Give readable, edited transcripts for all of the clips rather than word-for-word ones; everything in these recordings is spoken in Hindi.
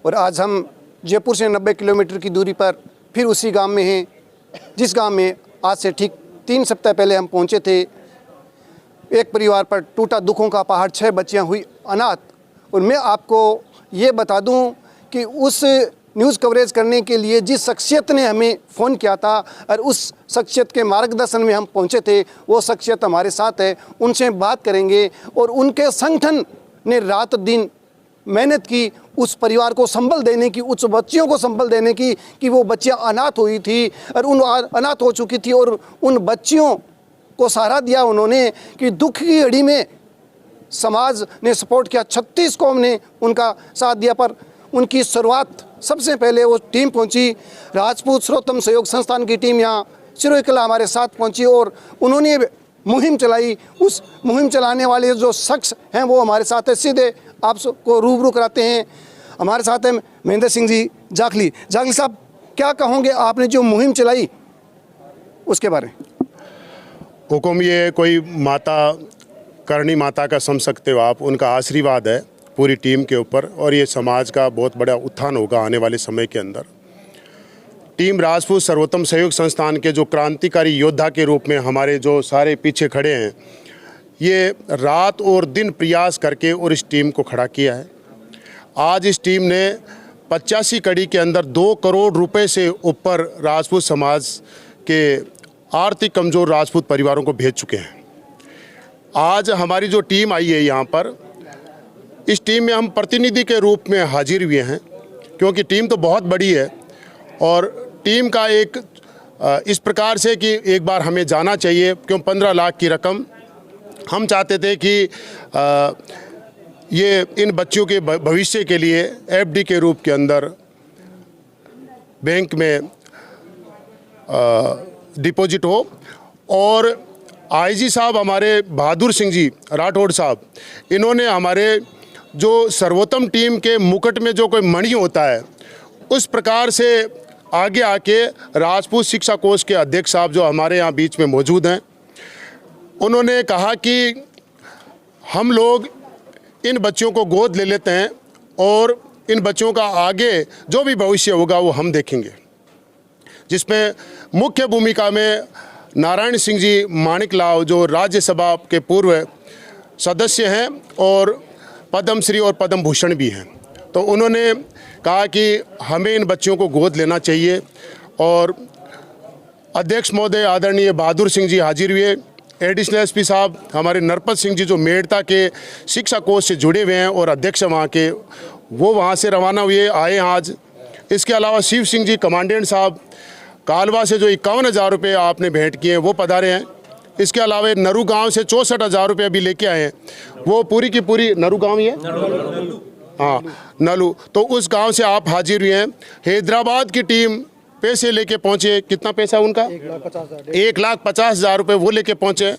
और आज हम जयपुर से 90 किलोमीटर की दूरी पर फिर उसी गांव में हैं, जिस गांव में आज से ठीक 3 सप्ताह पहले हम पहुंचे थे। एक परिवार पर टूटा दुखों का पहाड़, 6 बच्चियां हुई अनाथ। और मैं आपको ये बता दूं कि उस न्यूज़ कवरेज करने के लिए जिस शख्सियत ने हमें फ़ोन किया था और उस शख्सियत के मार्गदर्शन में हम पहुंचे थे, वो शख्सियत हमारे साथ है, उनसे बात करेंगे। और उनके संगठन ने रात दिन मेहनत की उस परिवार को संबल देने की, उस बच्चियों को संबल देने की कि वो बच्चियां अनाथ हुई थी और अनाथ हो चुकी थी। और उन बच्चियों को सहारा दिया उन्होंने कि दुख की घड़ी में समाज ने सपोर्ट किया, 36 कौम ने उनका साथ दिया। पर उनकी शुरुआत सबसे पहले वो टीम पहुंची, राजपूत सर्वोत्तम सहयोग संस्थान की टीम यहाँ सिरोही कला हमारे साथ पहुंची और उन्होंने मुहिम चलाई। उस मुहिम चलाने वाले जो शख्स हैं वो हमारे साथ है, सीधे आपको रूबरू कराते हैं। हमारे साथ है महेंद्र सिंह जी जाखली। जाखली साहब, क्या कहोगे आपने जो मुहिम चलाई उसके बारे में? हुकुम ये कोई माता, करणी माता का समझ सकते हो आप, उनका आशीर्वाद है पूरी टीम के ऊपर और ये समाज का बहुत बड़ा उत्थान होगा आने वाले समय के अंदर। टीम राजपूत सर्वोत्तम सहयोग संस्थान के जो क्रांतिकारी योद्धा के रूप में हमारे जो सारे पीछे खड़े हैं, ये रात और दिन प्रयास करके और इस टीम को खड़ा किया है। आज इस टीम ने 85 कड़ी के अंदर 2 करोड़ रुपए से ऊपर राजपूत समाज के आर्थिक कमज़ोर राजपूत परिवारों को भेज चुके हैं। आज हमारी जो टीम आई है यहाँ पर, इस टीम में हम प्रतिनिधि के रूप में हाजिर हुए हैं, क्योंकि टीम तो बहुत बड़ी है और टीम का एक इस प्रकार से कि एक बार हमें जाना चाहिए, क्यों 15 लाख की रकम हम चाहते थे कि ये इन बच्चों के भविष्य के लिए एफडी के रूप के अंदर बैंक में डिपॉजिट हो। और आईजी साहब हमारे बहादुर सिंह जी राठौड़ साहब, इन्होंने हमारे जो सर्वोत्तम टीम के मुकुट में जो कोई मणि होता है, उस प्रकार से आगे आके राजपूत शिक्षा कोष के अध्यक्ष साहब जो हमारे यहाँ बीच में मौजूद हैं, उन्होंने कहा कि हम लोग इन बच्चों को गोद ले लेते हैं और इन बच्चों का आगे जो भी भविष्य होगा वो हम देखेंगे, जिसमें मुख्य भूमिका में नारायण सिंह जी माणिकलाल जो राज्यसभा के पूर्व सदस्य हैं और पद्मश्री और पद्म भूषण भी हैं। तो उन्होंने कहा कि हमें इन बच्चों को गोद लेना चाहिए और अध्यक्ष महोदय आदरणीय बहादुर सिंह जी हाजिर हुए। एडिशनल एसपी साहब हमारे नरपत सिंह जी जो मेड़ता के शिक्षा कोष से जुड़े हुए हैं और अध्यक्ष वहाँ के, वो वहाँ से रवाना हुए आए आज। इसके अलावा शिव सिंह जी कमांडेंट साहब कालवा से जो 51,000 रुपये आपने भेंट किए हैं वो पधारे हैं। इसके अलावा नरू गांव से 64,000 रुपये अभी लेके आए हैं, वो पूरी की पूरी नरू गांव ही है, हाँ नलू, तो उस गांव से आप हाजिर हुए हैं। हैदराबाद की टीम पैसे लेके पहुंचे, कितना पैसा उनका 1,50,000 रुपये वो लेके पहुंचे।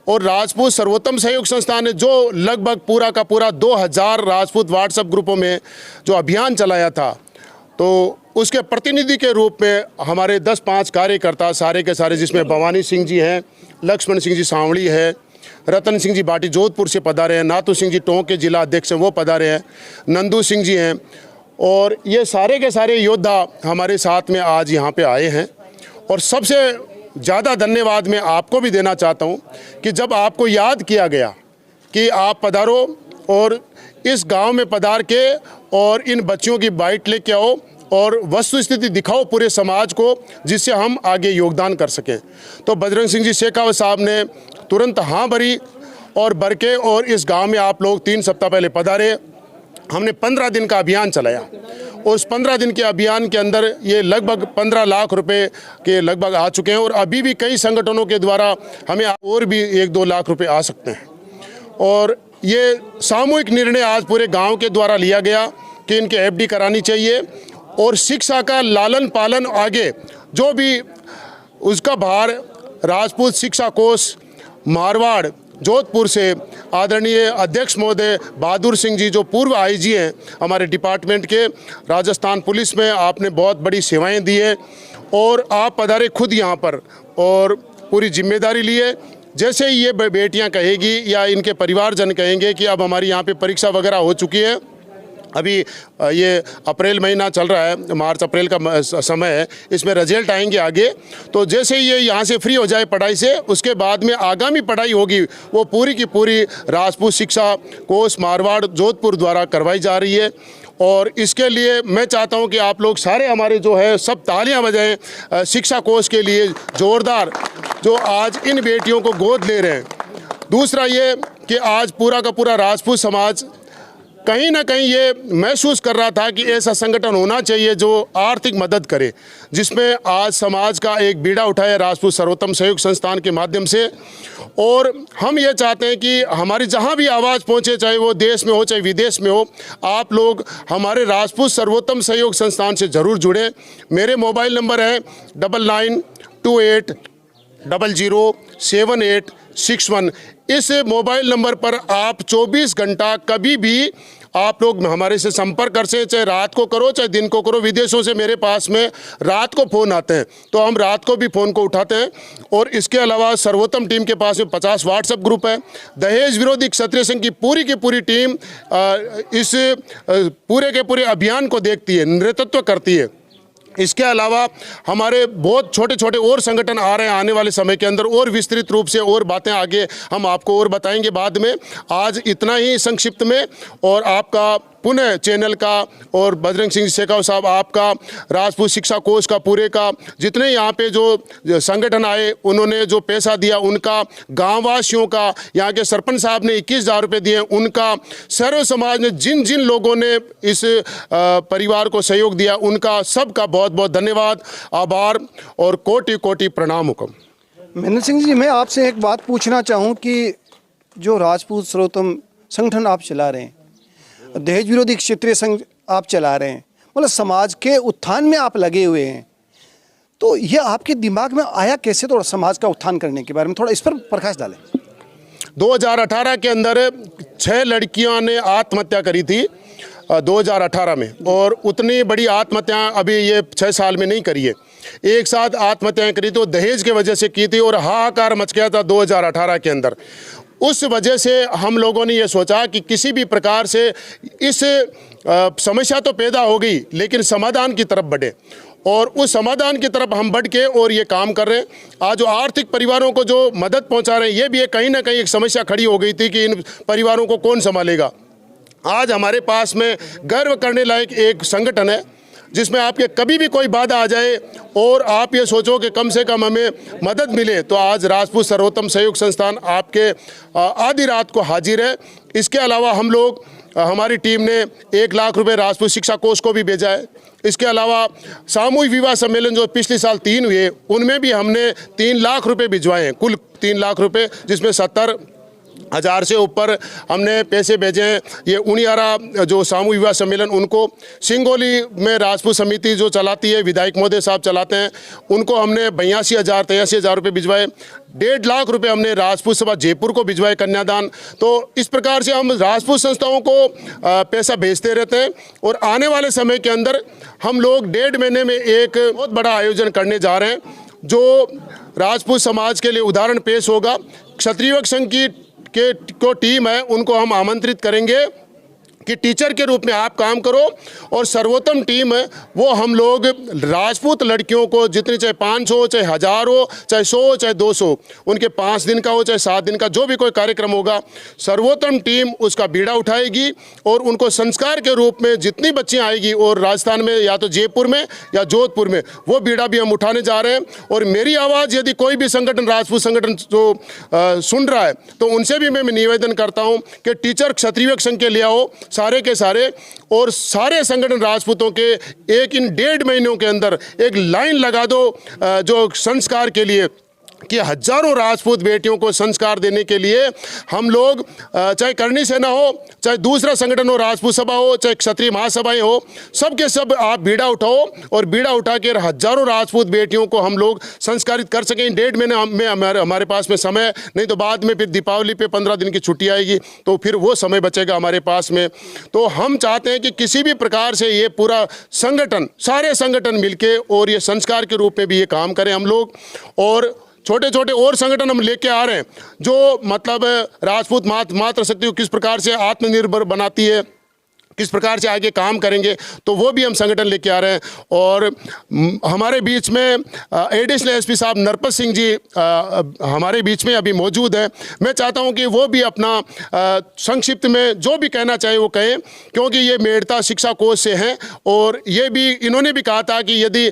और राजपूत सर्वोत्तम सहयोग संस्थान ने जो लगभग पूरा का पूरा 2,000 राजपूत व्हाट्सएप ग्रुपों में जो अभियान चलाया था, तो उसके प्रतिनिधि के रूप में हमारे 10-5 कार्यकर्ता सारे के सारे, जिसमें भवानी सिंह जी हैं, लक्ष्मण सिंह जी सांवली है, रतन सिंह जी बाटी जोधपुर से पधारे हैं, नाथू सिंह जी टोंक के जिला अध्यक्ष हैं वो पधारे हैं, नंदू सिंह जी हैं, और ये सारे के सारे योद्धा हमारे साथ में आज यहाँ पे आए हैं। और सबसे ज़्यादा धन्यवाद मैं आपको भी देना चाहता हूँ कि जब आपको याद किया गया कि आप पधारो और इस गांव में पधार के और इन बच्चियों की बाइट लेके आओ और वस्तु स्थिति दिखाओ पूरे समाज को, जिससे हम आगे योगदान कर सकें। तो बजरंग सिंह जी शेखावत साहब ने तुरंत हाँ भरी और भर के, और इस गांव में आप लोग 3 सप्ताह पहले पधारे। हमने 15 दिन का अभियान चलाया। उस 15 दिन के अभियान के अंदर ये लगभग 15 लाख रुपए के लगभग आ चुके हैं और अभी भी कई संगठनों के द्वारा हमें और भी 1-2 लाख रुपए आ सकते हैं। और ये सामूहिक निर्णय आज पूरे गांव के द्वारा लिया गया कि इनके एफडी करानी चाहिए और शिक्षा का लालन पालन आगे जो भी उसका भार राजपूत शिक्षा कोष मारवाड़ जोधपुर से आदरणीय अध्यक्ष महोदय बहादुर सिंह जी जो पूर्व आईजी हैं हमारे डिपार्टमेंट के, राजस्थान पुलिस में आपने बहुत बड़ी सेवाएं दी है और आप पधारे खुद यहाँ पर और पूरी जिम्मेदारी लिए। जैसे ही ये बेटियाँ कहेगी या इनके परिवारजन कहेंगे कि अब हमारी यहाँ पे परीक्षा वगैरह हो चुकी है अभी ये अप्रैल महीना चल रहा है, मार्च अप्रैल का समय है, इसमें रिजल्ट आएंगे आगे। तो जैसे ये यहाँ से फ्री हो जाए पढ़ाई से, उसके बाद में आगामी पढ़ाई होगी वो पूरी की पूरी राजपूत शिक्षा कोष मारवाड़ जोधपुर द्वारा करवाई जा रही है। और इसके लिए मैं चाहता हूँ कि आप लोग सारे हमारे जो है सब तालियां बजाएं शिक्षा कोष के लिए जोरदार, जो आज इन बेटियों को गोद ले रहे हैं। दूसरा ये कि आज पूरा का पूरा राजपूत समाज कहीं ना कहीं ये महसूस कर रहा था कि ऐसा संगठन होना चाहिए जो आर्थिक मदद करे, जिसमें आज समाज का एक बीड़ा उठाया राजपूत सर्वोत्तम सहयोग संस्थान के माध्यम से। और हम ये चाहते हैं कि हमारी जहाँ भी आवाज़ पहुँचे, चाहे वो देश में हो चाहे विदेश में हो, आप लोग हमारे राजपूत सर्वोत्तम सहयोग संस्थान से ज़रूर जुड़ें। मेरे मोबाइल नंबर है 9928007861। इस मोबाइल नंबर पर आप 24 घंटा कभी भी आप लोग हमारे से संपर्क कर सकते, चाहे रात को करो चाहे दिन को करो। विदेशों से मेरे पास में रात को फ़ोन आते हैं तो हम रात को भी फ़ोन को उठाते हैं। और इसके अलावा सर्वोत्तम टीम के पास में 50 व्हाट्सएप ग्रुप है। दहेज विरोधी क्षत्रिय संघ की पूरी टीम इस पूरे के पूरे अभियान को देखती है, नेतृत्व करती है। इसके अलावा हमारे बहुत छोटे छोटे और संगठन आ रहे हैं आने वाले समय के अंदर, और विस्तृत रूप से और बातें आगे हम आपको और बताएंगे बाद में। आज इतना ही संक्षिप्त में, और आपका पुनः चैनल का और बजरंग सिंह शेखावत साहब आपका, राजपूत शिक्षा कोष का पूरे का, जितने यहाँ पे जो संगठन आए उन्होंने जो पैसा दिया उनका, गाँववासियों का, यहाँ के सरपंच साहब ने 21,000 रुपये दिए उनका, सर्व समाज ने जिन जिन लोगों ने इस परिवार को सहयोग दिया उनका सबका बहुत बहुत धन्यवाद, आभार और कोटि कोटि प्रणाम हुकम। महेंद्र सिंह जी, मैं आपसे एक बात पूछना चाहूँ कि जो राजपूत सर्वोत्तम संगठन आप चला रहे हैं, दहेज विरोधी क्षेत्रीय संघ आप चला रहे हैं, मतलब समाज के उत्थान में आप लगे हुए हैं, तो ये आपके दिमाग में आया कैसे थोड़ा समाज का उत्थान करने के बारे में थोड़ा इस पर प्रकाश डालें। 2018 के अंदर 6 लड़कियों ने आत्महत्या करी थी 2018 में, और उतनी बड़ी आत्महत्या अभी ये 6 साल में नहीं करी है। एक साथ आत्महत्याएं करी तो दहेज के वजह से की थी, और हाहाकार मच गया था 2018 के अंदर। उस वजह से हम लोगों ने ये सोचा कि किसी भी प्रकार से इस समस्या तो पैदा हो गई, लेकिन समाधान की तरफ बढ़े, और उस समाधान की तरफ हम बढ़ के और ये काम कर रहे हैं। आज जो आर्थिक परिवारों को जो मदद पहुंचा रहे हैं, ये भी कहीं ना कहीं एक समस्या खड़ी हो गई थी कि इन परिवारों को कौन संभालेगा। आज हमारे पास में गर्व करने लायक एक संगठन है, जिसमें आपके कभी भी कोई बाधा आ जाए और आप ये सोचो कि कम से कम हमें मदद मिले, तो आज राजपूत सर्वोत्तम सहयोग संस्थान आपके आधी रात को हाजिर है। इसके अलावा हम लोग, हमारी टीम ने 1 लाख रुपए राजपूत शिक्षा कोष को भी भेजा है। इसके अलावा सामूहिक विवाह सम्मेलन जो पिछले साल 3 हुए, उनमें भी हमने 3 लाख रुपए भिजवाए हैं, कुल 3 लाख रुपए, जिसमें 70,000 से ऊपर हमने पैसे भेजे हैं। ये उनियारा जो सामूहिक विवाह सम्मेलन, उनको सिंगोली में राजपूत समिति जो चलाती है, विधायक महोदय साहब चलाते हैं, उनको हमने 82,000-83,000 रुपये भिजवाए। 1.5 लाख रुपए हमने राजपूत सभा जयपुर को भिजवाए कन्यादान। तो इस प्रकार से हम राजपूत संस्थाओं को पैसा भेजते रहते हैं, और आने वाले समय के अंदर हम लोग 1.5 महीने में एक बहुत बड़ा आयोजन करने जा रहे हैं, जो राजपूत समाज के लिए उदाहरण पेश होगा। क्षत्रिय संघ की को टीम है, उनको हम आमंत्रित करेंगे कि टीचर के रूप में आप काम करो, और सर्वोत्तम टीम है वो हम लोग राजपूत लड़कियों को जितनी, चाहे 500 हो, चाहे 1000 हो, चाहे 100 हो, चाहे 200, उनके 5 दिन का हो चाहे 7 दिन का, जो भी कोई कार्यक्रम होगा, सर्वोत्तम टीम उसका बीड़ा उठाएगी, और उनको संस्कार के रूप में जितनी बच्चियां आएगी, और राजस्थान में या तो जयपुर में या जोधपुर में, वो बीड़ा भी हम उठाने जा रहे हैं। और मेरी आवाज़ यदि कोई भी संगठन, राजपूत संगठन जो सुन रहा है, तो उनसे भी मैं निवेदन करता हूँ कि टीचर क्षत्रिय संघ के ले आओ सारे के सारे, और सारे संगठन राजपूतों के एक इन 1.5 महीनों के अंदर एक लाइन लगा दो जो संस्कार के लिए, कि हजारों राजपूत बेटियों को संस्कार देने के लिए हम लोग, चाहे करनी सेना हो, चाहे दूसरा संगठन हो, राजपूत सभा हो, चाहे क्षत्रिय महासभाएं हो, सब के सब आप बीड़ा उठाओ, और बीड़ा उठा के हजारों राजपूत बेटियों को हम लोग संस्कारित कर सकें। 1.5 महीने में हमारे पास में समय नहीं, तो बाद में फिर दीपावली पे 15 दिन की छुट्टी आएगी, तो फिर वो समय बचेगा हमारे पास में। तो हम चाहते हैं कि किसी भी प्रकार से ये पूरा संगठन, सारे संगठन मिलके, और ये संस्कार के रूप में भी ये काम करें हम लोग। और छोटे छोटे और संगठन हम लेके आ रहे हैं, जो मतलब राजपूत मातृशक्ति को किस प्रकार से आत्मनिर्भर बनाती है, किस प्रकार से आगे काम करेंगे, तो वो भी हम संगठन लेके आ रहे हैं। और हमारे बीच में एडिशनल एसपी साहब नरपत सिंह जी हमारे बीच में अभी मौजूद है। मैं चाहता हूं कि वो भी अपना संक्षिप्त में जो भी कहना चाहे वो कहें, क्योंकि ये मेड़ता शिक्षा कोष से हैं और ये भी इन्होंने भी कहा था कि यदि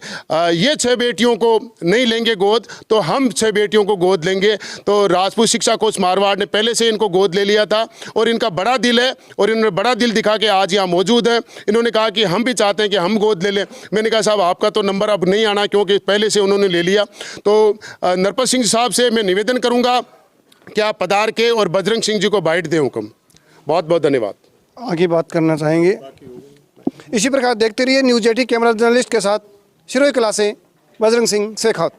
ये 6 बेटियों को नहीं लेंगे गोद तो हम 6 बेटियों को गोद लेंगे। तो राजपूत शिक्षा कोष मारवाड़ ने पहले से इनको गोद ले लिया था और इनका बड़ा दिल है और इन्होंने बड़ा दिल दिखा के आज यहाँ मौजूद है। इन्होंने कहा कि हम भी चाहते हैं कि हम गोद ले लें। मैंने कहा साहब आपका तो नंबर अब नहीं आना, क्योंकि पहले से उन्होंने ले लिया। तो नरपत सिंह साहब से मैं निवेदन करूंगा कि आप पधार के और बजरंग सिंह जी को बाइट दें हुक्म। बहुत बहुत धन्यवाद। आगे बात करना चाहेंगे। इसी प्रकार देखते रहिए न्यूज़ 18 कैमरा जर्नलिस्ट के साथ सिरोही कला से बजरंग सिंह शेखावत।